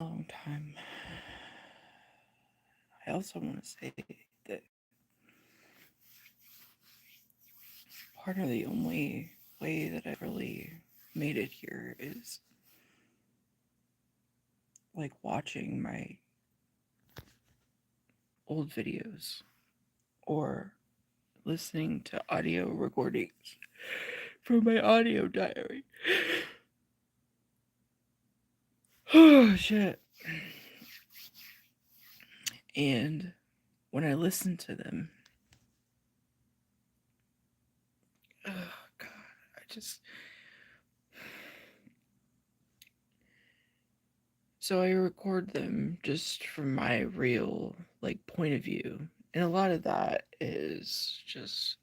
long time. I also want to say that part of the only way that I've really made it here is like watching my old videos or listening to audio recordings from my audio diary. Oh shit. And when I listen to them, oh god, I just so I record them just from my real like point of view. And a lot of that is just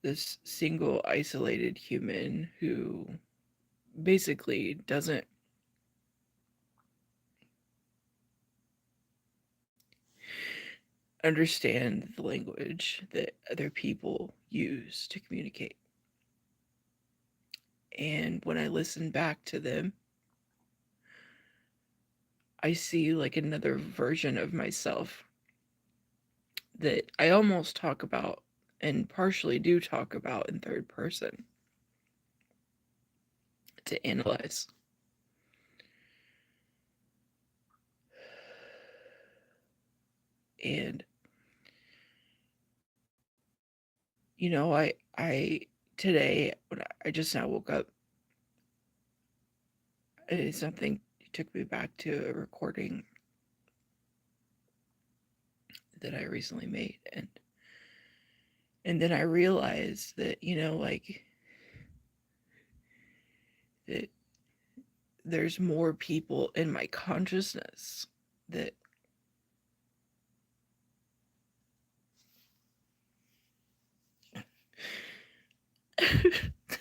this single isolated human who basically doesn't understand the language that other people use to communicate. And when I listen back to them, I see like another version of myself that I almost talk about and partially do talk about in third person to analyze. And I today when I just now woke up, something took me back to a recording that I recently made, and then I realized that like that there's more people in my consciousness that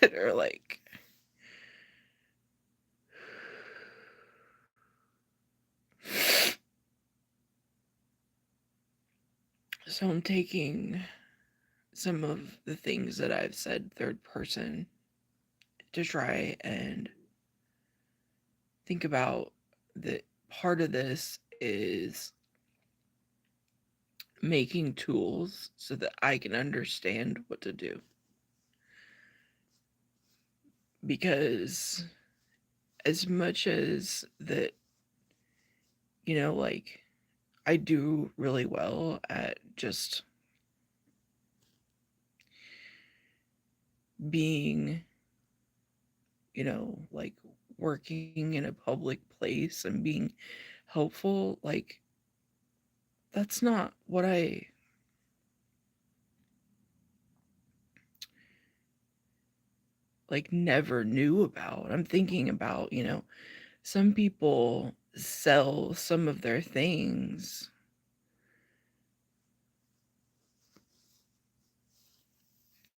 that are like so I'm taking some of the things that I've said third person to try and think about that part of this is making tools so that I can understand what to do. Because as much as that, like I do really well at just being, like working in a public place and being helpful, like that's not what I like never knew about. I'm thinking about, some people sell some of their things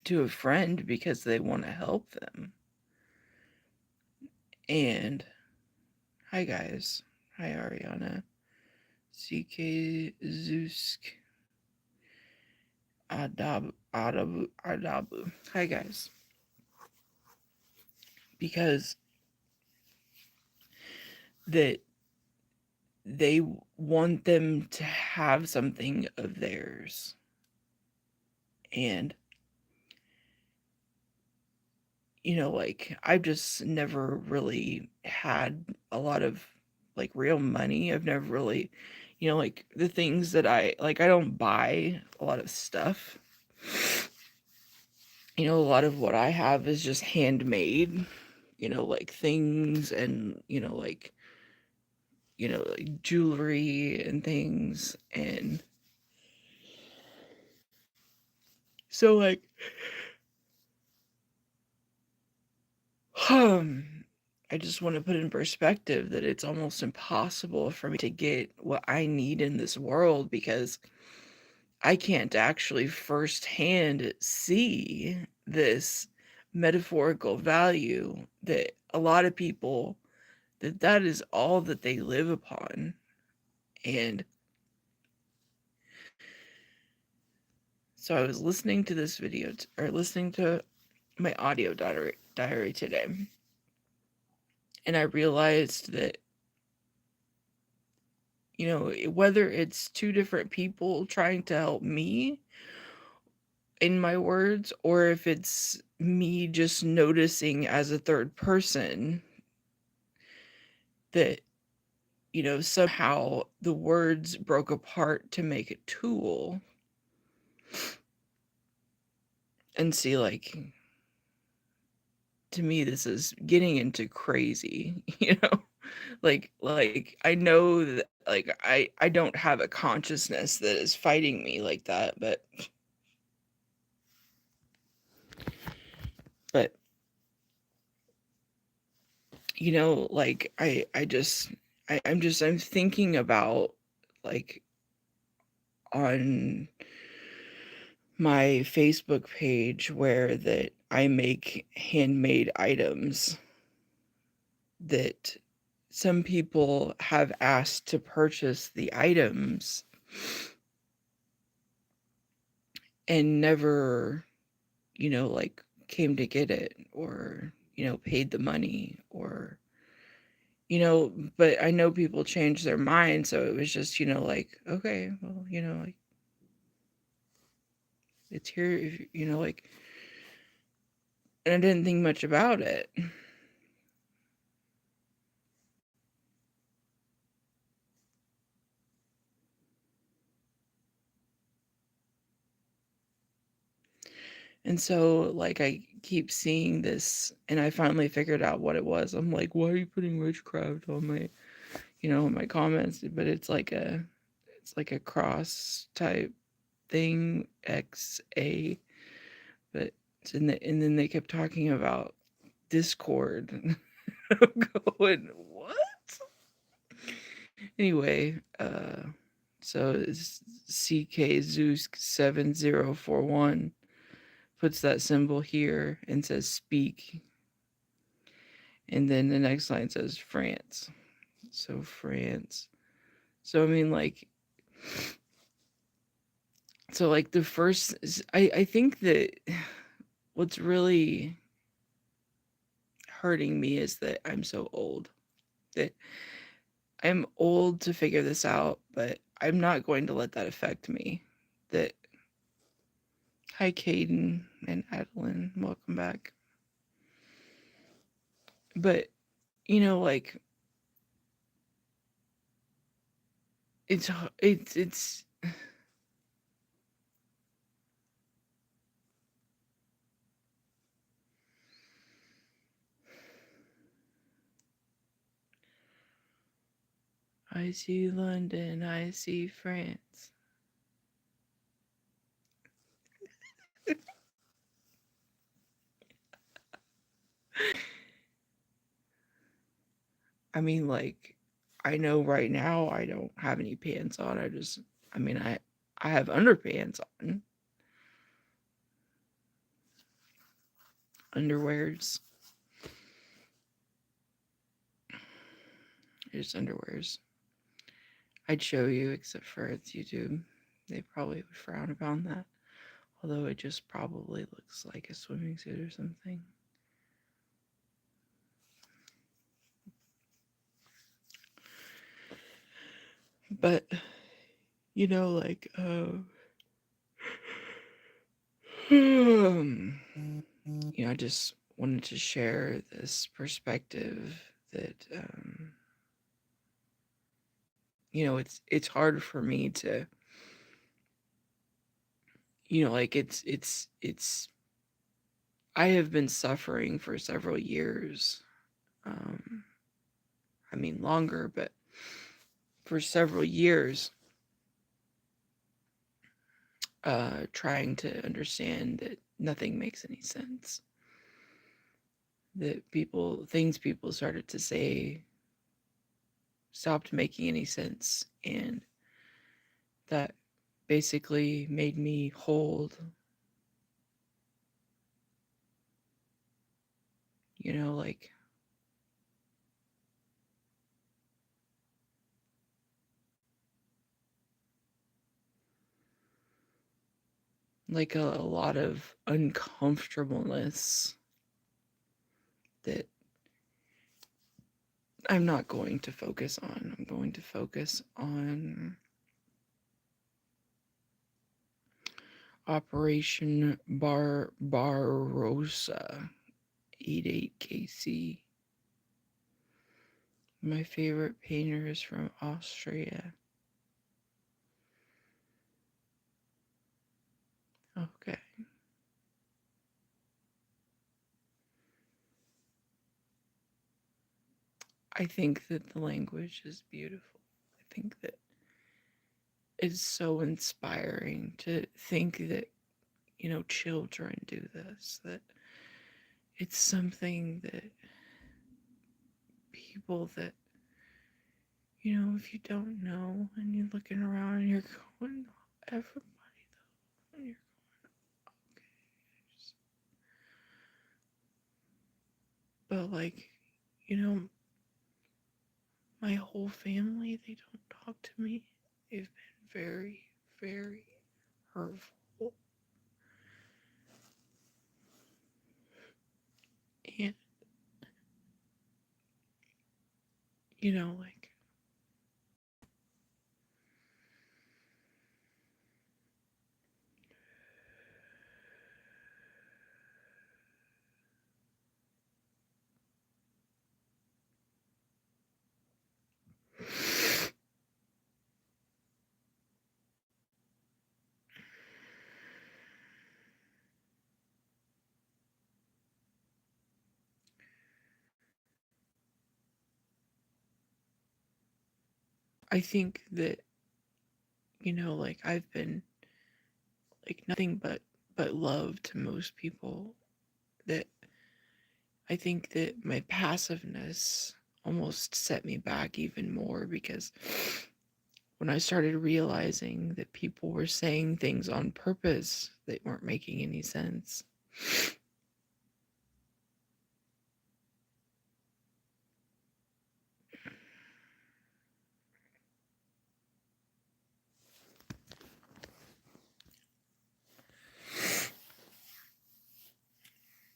to a friend because they want to help them. And hi guys. Hi Ariana. CK Zusk Adabu. Hi guys. Because that they want them to have something of theirs. And like I've just never really had a lot of like real money. I've never really, like the things that I don't buy a lot of stuff. A lot of what I have is just handmade, like things and, like jewelry and things. And so like I just want to put in perspective that it's almost impossible for me to get what I need in this world because I can't actually firsthand see this metaphorical value that a lot of people that is all that they live upon. And so I was listening to this video or listening to my audio diary diary today, and I realized that, whether it's two different people trying to help me in my words, or if it's me just noticing as a third person that, somehow the words broke apart to make a tool. And see, like, to me, this is getting into crazy, like I know that, like, I don't have a consciousness that is fighting me like that, but like I'm thinking about, like, on my Facebook page where that I make handmade items that some people have asked to purchase the items and never, like, came to get it, or, paid the money, or, but I know people change their mind. So it was just, like, okay, well, like, it's here, if, like, and I didn't think much about it. And so, like, I keep seeing this, and I finally figured out what it was. I'm like, why are you putting witchcraft on my, my comments? But it's like a cross type thing, XA. But and then they kept talking about Discord. I'm going, what? Anyway, so it's CK Zeus 7041 puts that symbol here and says speak. And then the next line says France. So France. So I mean, like, so like the first, I think that what's really hurting me is that I'm so old. That I'm old to figure this out, but I'm not going to let that affect me. That Hi, Caden and Adeline, welcome back. But like, it's I see London, I see France. I mean, like, I know right now I don't have any pants on. I mean, I have underpants on, underwears, just underwears. I'd show you, except for it's YouTube. They probably would frown upon that. Although it just probably looks like a swimming suit or something. But, like, I just wanted to share this perspective that, it's hard for me to, like, it's I have been suffering for several years. Um, I mean longer, but for several years, trying to understand that nothing makes any sense. That things people started to say stopped making any sense, and that basically made me hold, like, a lot of uncomfortableness that I'm not going to focus on. I'm going to focus on Operation Barbarossa 88KC. My favorite painter is from Austria. Okay. I think that the language is beautiful. I think that it's so inspiring to think that, children do this, that it's something that people that, if you don't know and you're looking around and you're going, everybody though, and you're going, okay. But like, you know, my whole family, they don't talk to me. They've been very, very hurtful. And, like, I think that, like I've been like nothing but love to most people, that I think that my passiveness almost set me back even more, because when I started realizing that people were saying things on purpose that weren't making any sense.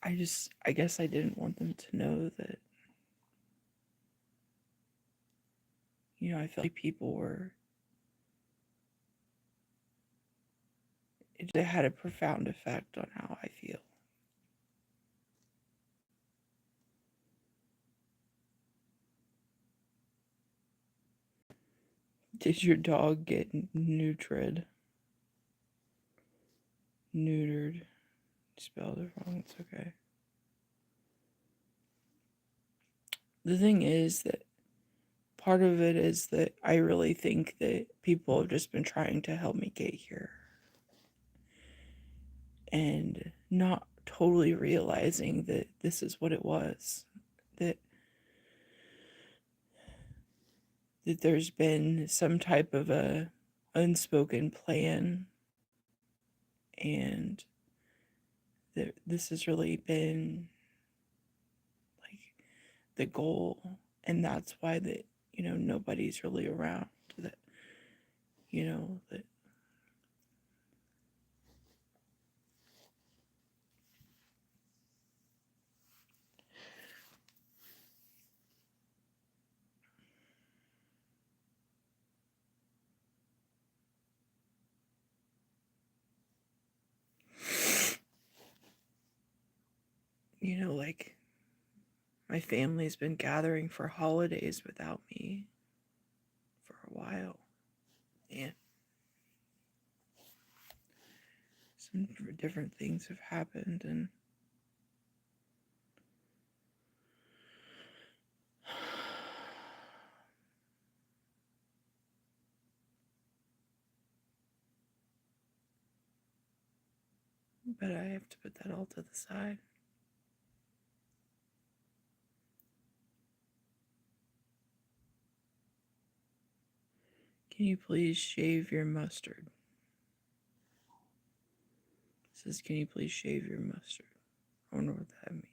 I guess I didn't want them to know that, I felt like people were, it had a profound effect on how I feel. Did your dog get neutered? Neutered. Spelled it wrong, it's okay. The thing is that part of it is that I really think that people have just been trying to help me get here, and not totally realizing that this is what it was. That there's been some type of a unspoken plan, and that this has really been like the goal, and that's why that, nobody's really around, that, that, like my family's been gathering for holidays without me for a while, and some different things have happened, and but I have to put that all to the side. Can you please shave your mustard? It says, can you please shave your mustard? I don't know what that means.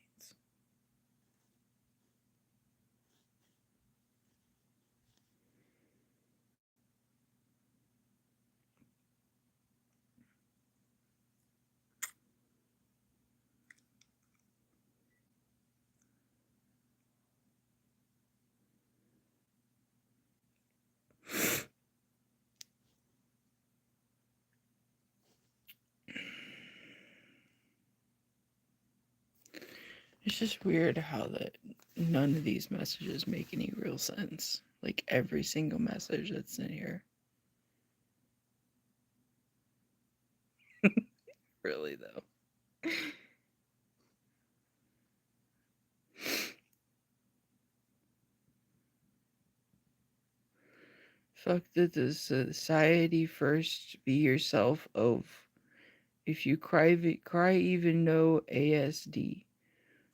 It's just weird how that none of these messages make any real sense. Like every single message that's in here. Really though. Fuck the society first. Be yourself. If you cry even no ASD.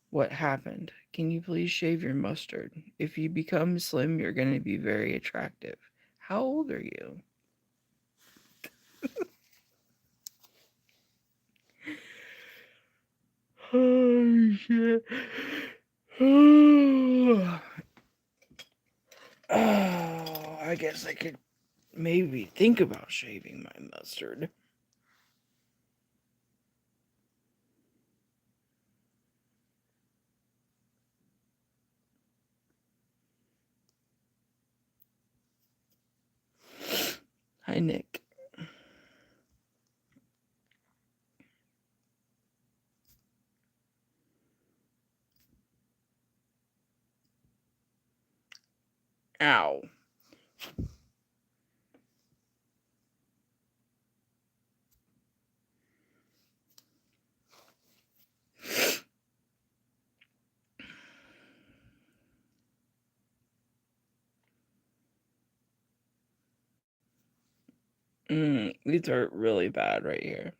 What happened? Can you please shave your mustard? If you become slim, you're going to be very attractive. How old are you? Oh, shit. Oh, I guess I could maybe think about shaving my mustard. Hi, Nick. Ow. These are really bad right here.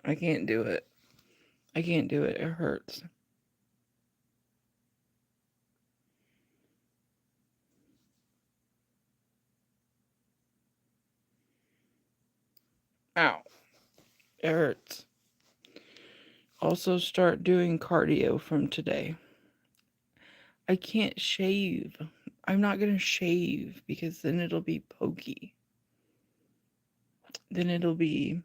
I can't do it. I can't do it. It hurts. Ow. It hurts. Also, start doing cardio from today. I can't shave. I'm not gonna shave because then it'll be pokey. Then it'll be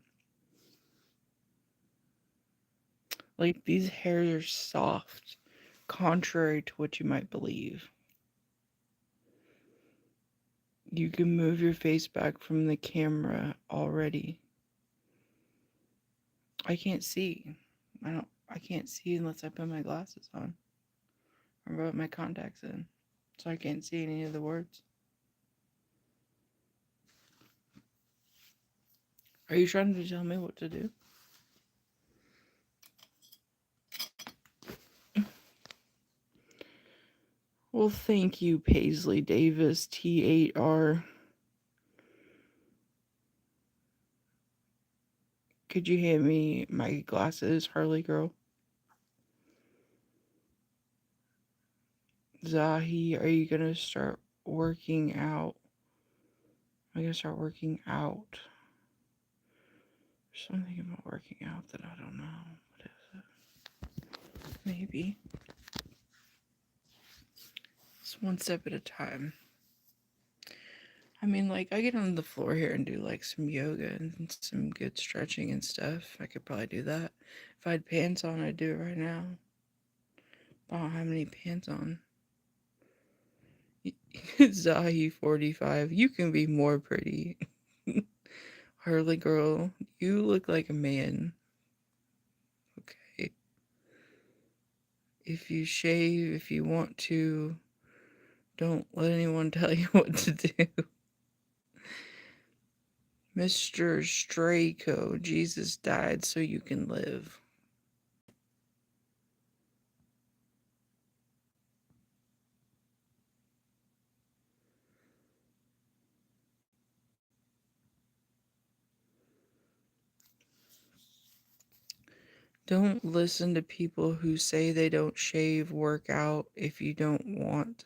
like these hairs are soft, contrary to what you might believe. You can move your face back from the camera already. I can't see. I can't see unless I put my glasses on or put my contacts in. So I can't see any of the words. Are you trying to tell me what to do? Well, thank you, Paisley Davis, T8R. Could you hand me my glasses, Harley girl? Zahi, are you gonna start working out? I'm gonna start working out. There's something about working out that I don't know. What is it? Maybe. It's one step at a time. I mean, like, I get on the floor here and do, like, some yoga and some good stretching and stuff. I could probably do that. If I had pants on, I'd do it right now. I don't have any pants on. Zahi 45, you can be more pretty. Harley girl, you look like a man. Okay. If you shave, if you want to, don't let anyone tell you what to do. Mr. Strayco, Jesus died so you can live. Don't listen to people who say they don't shave, work out if you don't want.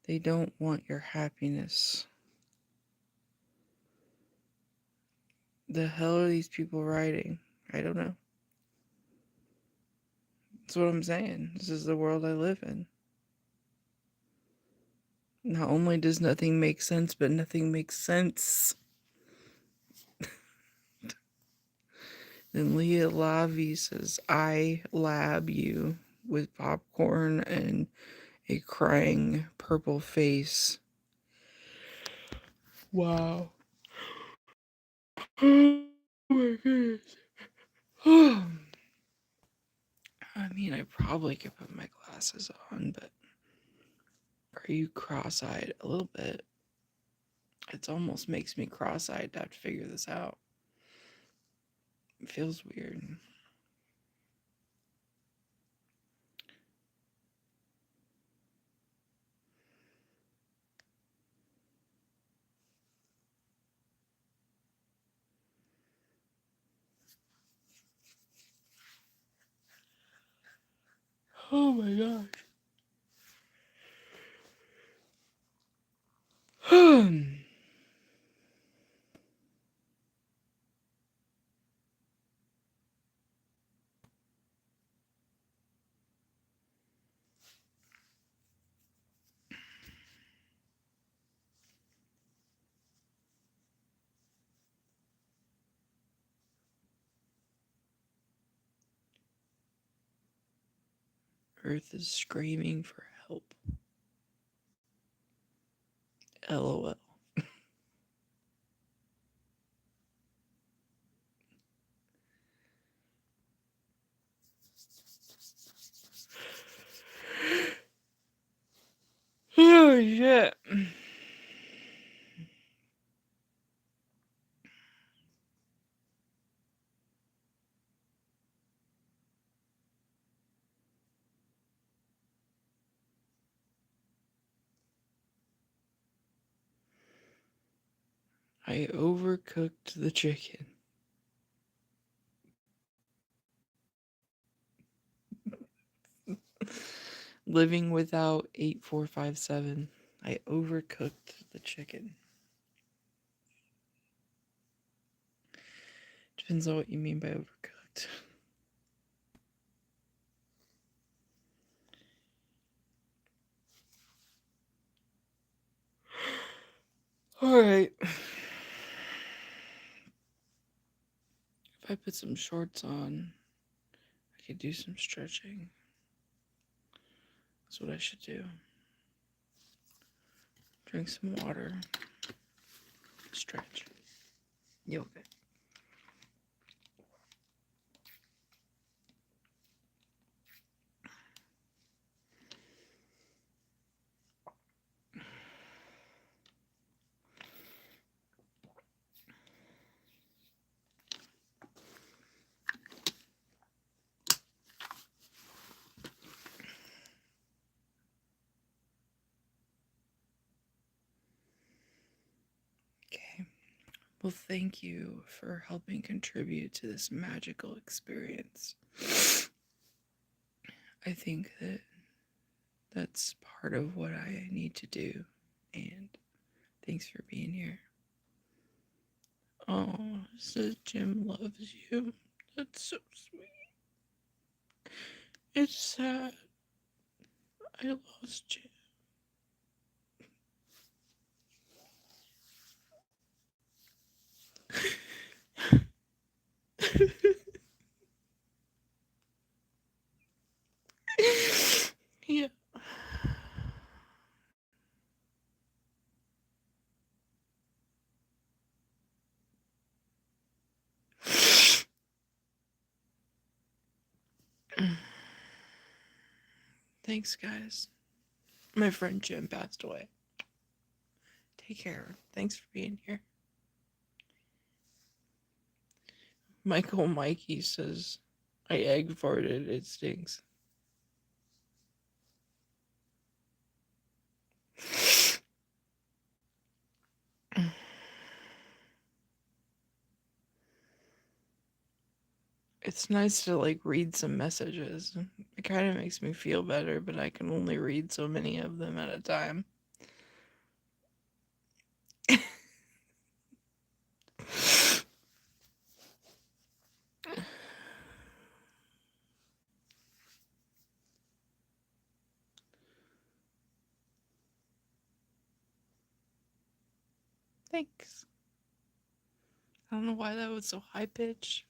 They don't want your happiness. The hell are these people writing? I don't know. That's what I'm saying. This is the world I live in. Not only does nothing make sense, but nothing makes sense. Then Leah Lavi says, I lab you with popcorn and a crying purple face. Wow. Oh my goodness. I mean, I probably could put my glasses on, but are you cross-eyed? A little bit. It almost makes me cross-eyed to have to figure this out. It feels weird. Oh my gosh. Earth is screaming for help. LOL. Oh shit. I overcooked the chicken. Living without 8457. I overcooked the chicken. Depends on what you mean by overcooked. Alright. If I put some shorts on, I could do some stretching. That's what I should do. Drink some water. Stretch. You okay? Okay. Well, thank you for helping contribute to this magical experience. I think that that's part of what I need to do. And thanks for being here. Oh, says Jim loves you. That's so sweet. It's sad. I lost Jim. Yeah. Thanks, guys. My friend Jim passed away. Take care. Thanks for being here. Michael Mikey says, I egg farted. It stinks. It's nice to like read some messages. It kind of makes me feel better, but I can only read so many of them at a time. Thanks. I don't know why that was so high pitched.